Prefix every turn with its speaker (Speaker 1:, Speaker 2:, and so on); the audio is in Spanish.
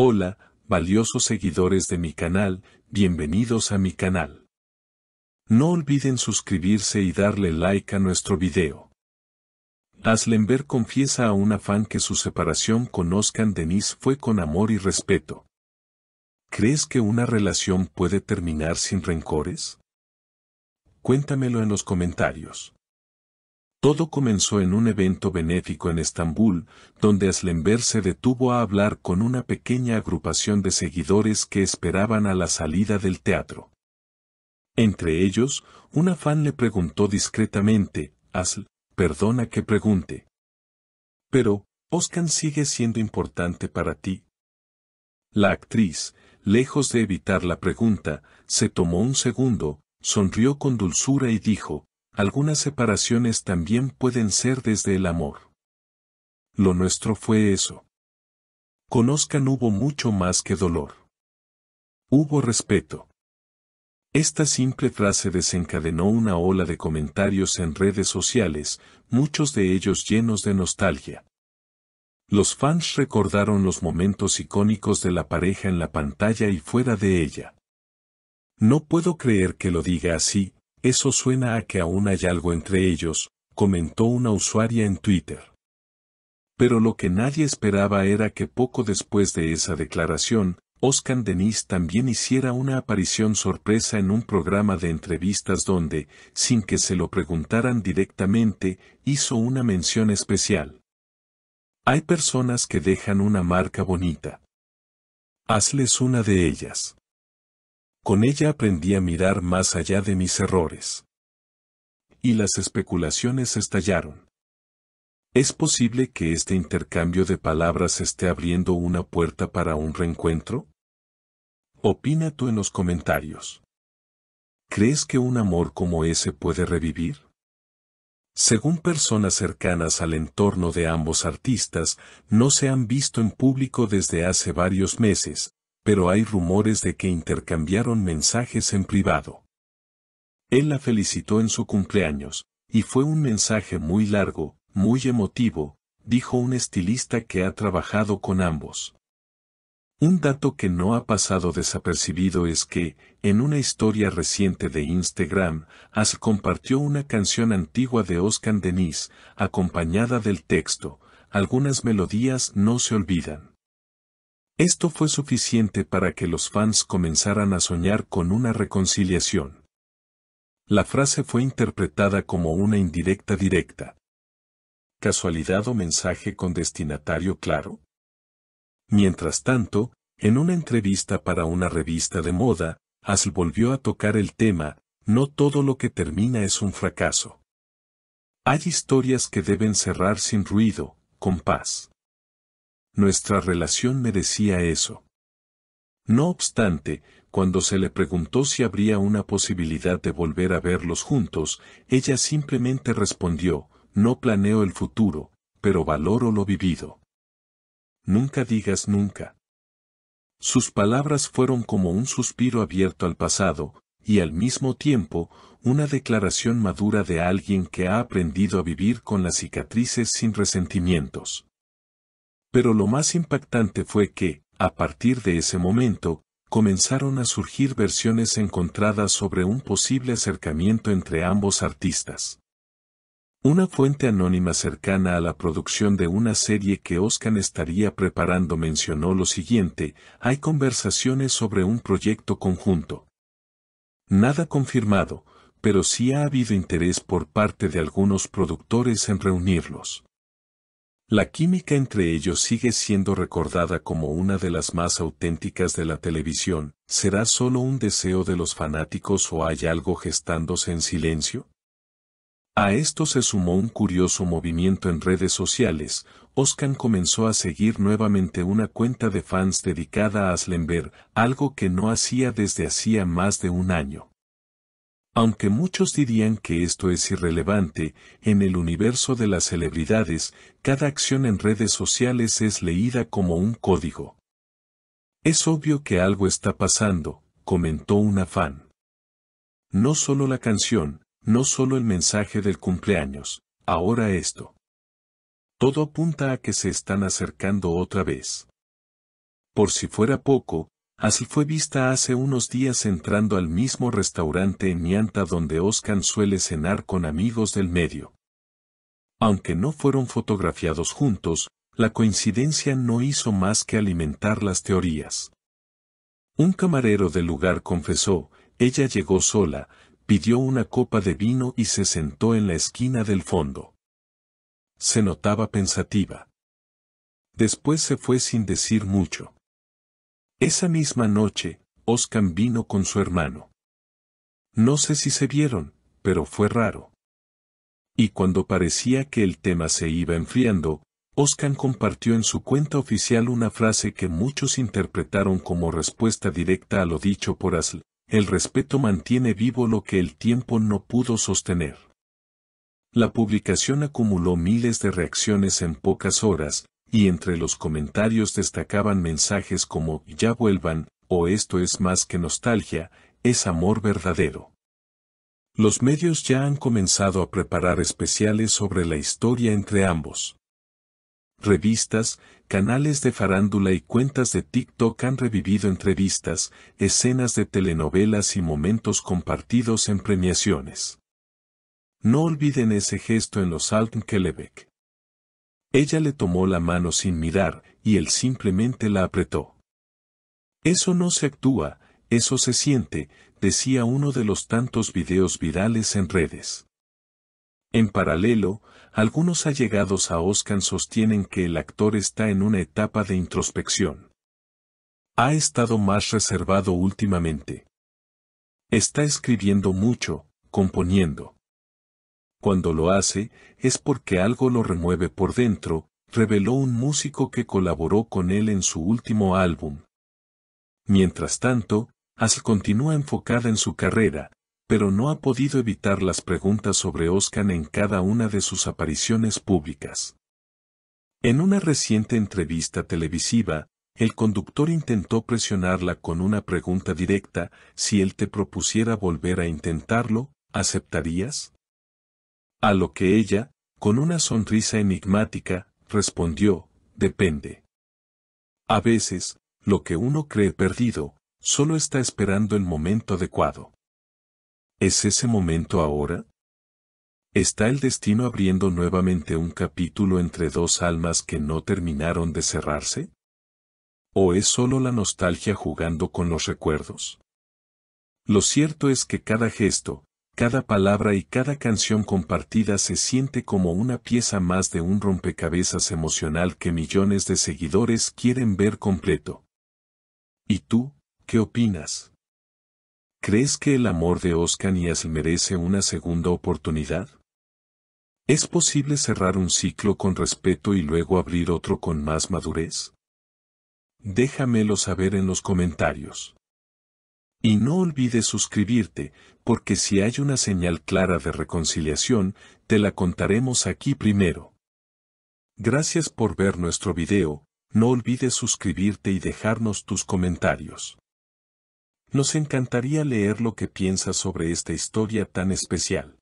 Speaker 1: Hola, valiosos seguidores de mi canal, bienvenidos a mi canal. No olviden suscribirse y darle like a nuestro video. Aslemberg confiesa a una fan que su separación con Özkan Deniz fue con amor y respeto. ¿Crees que una relación puede terminar sin rencores? Cuéntamelo en los comentarios. Todo comenzó en un evento benéfico en Estambul, donde Aslemberg se detuvo a hablar con una pequeña agrupación de seguidores que esperaban a la salida del teatro. Entre ellos, una fan le preguntó discretamente, Asl, perdona que pregunte. Pero, ¿Özkan sigue siendo importante para ti? La actriz, lejos de evitar la pregunta, se tomó un segundo, sonrió con dulzura y dijo, algunas separaciones también pueden ser desde el amor. Lo nuestro fue eso. Con Özkan hubo mucho más que dolor. Hubo respeto. Esta simple frase desencadenó una ola de comentarios en redes sociales, muchos de ellos llenos de nostalgia. Los fans recordaron los momentos icónicos de la pareja en la pantalla y fuera de ella. No puedo creer que lo diga así. Eso suena a que aún hay algo entre ellos, comentó una usuaria en Twitter. Pero lo que nadie esperaba era que poco después de esa declaración, Özkan Deniz también hiciera una aparición sorpresa en un programa de entrevistas donde, sin que se lo preguntaran directamente, hizo una mención especial. Hay personas que dejan una marca bonita. Asl es una de ellas. Con ella aprendí a mirar más allá de mis errores. Y las especulaciones estallaron. ¿Es posible que este intercambio de palabras esté abriendo una puerta para un reencuentro? Opina tú en los comentarios. ¿Crees que un amor como ese puede revivir? Según personas cercanas al entorno de ambos artistas, no se han visto en público desde hace varios meses, pero hay rumores de que intercambiaron mensajes en privado. Él la felicitó en su cumpleaños, y fue un mensaje muy largo, muy emotivo, dijo un estilista que ha trabajado con ambos. Un dato que no ha pasado desapercibido es que, en una historia reciente de Instagram, Asl compartió una canción antigua de Özkan Deniz, acompañada del texto, algunas melodías no se olvidan. Esto fue suficiente para que los fans comenzaran a soñar con una reconciliación. La frase fue interpretada como una indirecta directa. ¿Casualidad o mensaje con destinatario claro? Mientras tanto, en una entrevista para una revista de moda, Asl volvió a tocar el tema, no todo lo que termina es un fracaso. Hay historias que deben cerrar sin ruido, con paz. Nuestra relación merecía eso. No obstante, cuando se le preguntó si habría una posibilidad de volver a verlos juntos, ella simplemente respondió, no planeo el futuro, pero valoro lo vivido. Nunca digas nunca. Sus palabras fueron como un suspiro abierto al pasado, y al mismo tiempo, una declaración madura de alguien que ha aprendido a vivir con las cicatrices sin resentimientos. Pero lo más impactante fue que, a partir de ese momento, comenzaron a surgir versiones encontradas sobre un posible acercamiento entre ambos artistas. Una fuente anónima cercana a la producción de una serie que Özkan estaría preparando mencionó lo siguiente, hay conversaciones sobre un proyecto conjunto. Nada confirmado, pero sí ha habido interés por parte de algunos productores en reunirlos. La química entre ellos sigue siendo recordada como una de las más auténticas de la televisión. ¿Será solo un deseo de los fanáticos o hay algo gestándose en silencio? A esto se sumó un curioso movimiento en redes sociales. Özkan comenzó a seguir nuevamente una cuenta de fans dedicada a Aslemberg, algo que no hacía desde hacía más de un año. Aunque muchos dirían que esto es irrelevante, en el universo de las celebridades, cada acción en redes sociales es leída como un código. Es obvio que algo está pasando, comentó una fan. No solo la canción, no solo el mensaje del cumpleaños, ahora esto. Todo apunta a que se están acercando otra vez. Por si fuera poco, Asl fue vista hace unos días entrando al mismo restaurante en Mianta donde Oscar suele cenar con amigos del medio. Aunque no fueron fotografiados juntos, la coincidencia no hizo más que alimentar las teorías. Un camarero del lugar confesó, ella llegó sola, pidió una copa de vino y se sentó en la esquina del fondo. Se notaba pensativa. Después se fue sin decir mucho. Esa misma noche, Oscar vino con su hermano. No sé si se vieron, pero fue raro. Y cuando parecía que el tema se iba enfriando, Oscar compartió en su cuenta oficial una frase que muchos interpretaron como respuesta directa a lo dicho por Asl: el respeto mantiene vivo lo que el tiempo no pudo sostener. La publicación acumuló miles de reacciones en pocas horas, y entre los comentarios destacaban mensajes como «ya vuelvan», o «esto es más que nostalgia, es amor verdadero». Los medios ya han comenzado a preparar especiales sobre la historia entre ambos. Revistas, canales de farándula y cuentas de TikTok han revivido entrevistas, escenas de telenovelas y momentos compartidos en premiaciones. No olviden ese gesto en los Alton Kellebec. Ella le tomó la mano sin mirar, y él simplemente la apretó. Eso no se actúa, eso se siente, decía uno de los tantos videos virales en redes. En paralelo, algunos allegados a Oscar sostienen que el actor está en una etapa de introspección. Ha estado más reservado últimamente. Está escribiendo mucho, componiendo. Cuando lo hace, es porque algo lo remueve por dentro, reveló un músico que colaboró con él en su último álbum. Mientras tanto, Asl continúa enfocada en su carrera, pero no ha podido evitar las preguntas sobre Oscar en cada una de sus apariciones públicas. En una reciente entrevista televisiva, el conductor intentó presionarla con una pregunta directa: si él te propusiera volver a intentarlo, ¿aceptarías? A lo que ella, con una sonrisa enigmática, respondió: depende. A veces, lo que uno cree perdido, solo está esperando el momento adecuado. ¿Es ese momento ahora? ¿Está el destino abriendo nuevamente un capítulo entre dos almas que no terminaron de cerrarse? ¿O es solo la nostalgia jugando con los recuerdos? Lo cierto es que cada gesto, cada palabra y cada canción compartida se siente como una pieza más de un rompecabezas emocional que millones de seguidores quieren ver completo. ¿Y tú, qué opinas? ¿Crees que el amor de Oscar y Asl merece una segunda oportunidad? ¿Es posible cerrar un ciclo con respeto y luego abrir otro con más madurez? Déjamelo saber en los comentarios. Y no olvides suscribirte, porque si hay una señal clara de reconciliación, te la contaremos aquí primero. Gracias por ver nuestro video, no olvides suscribirte y dejarnos tus comentarios. Nos encantaría leer lo que piensas sobre esta historia tan especial.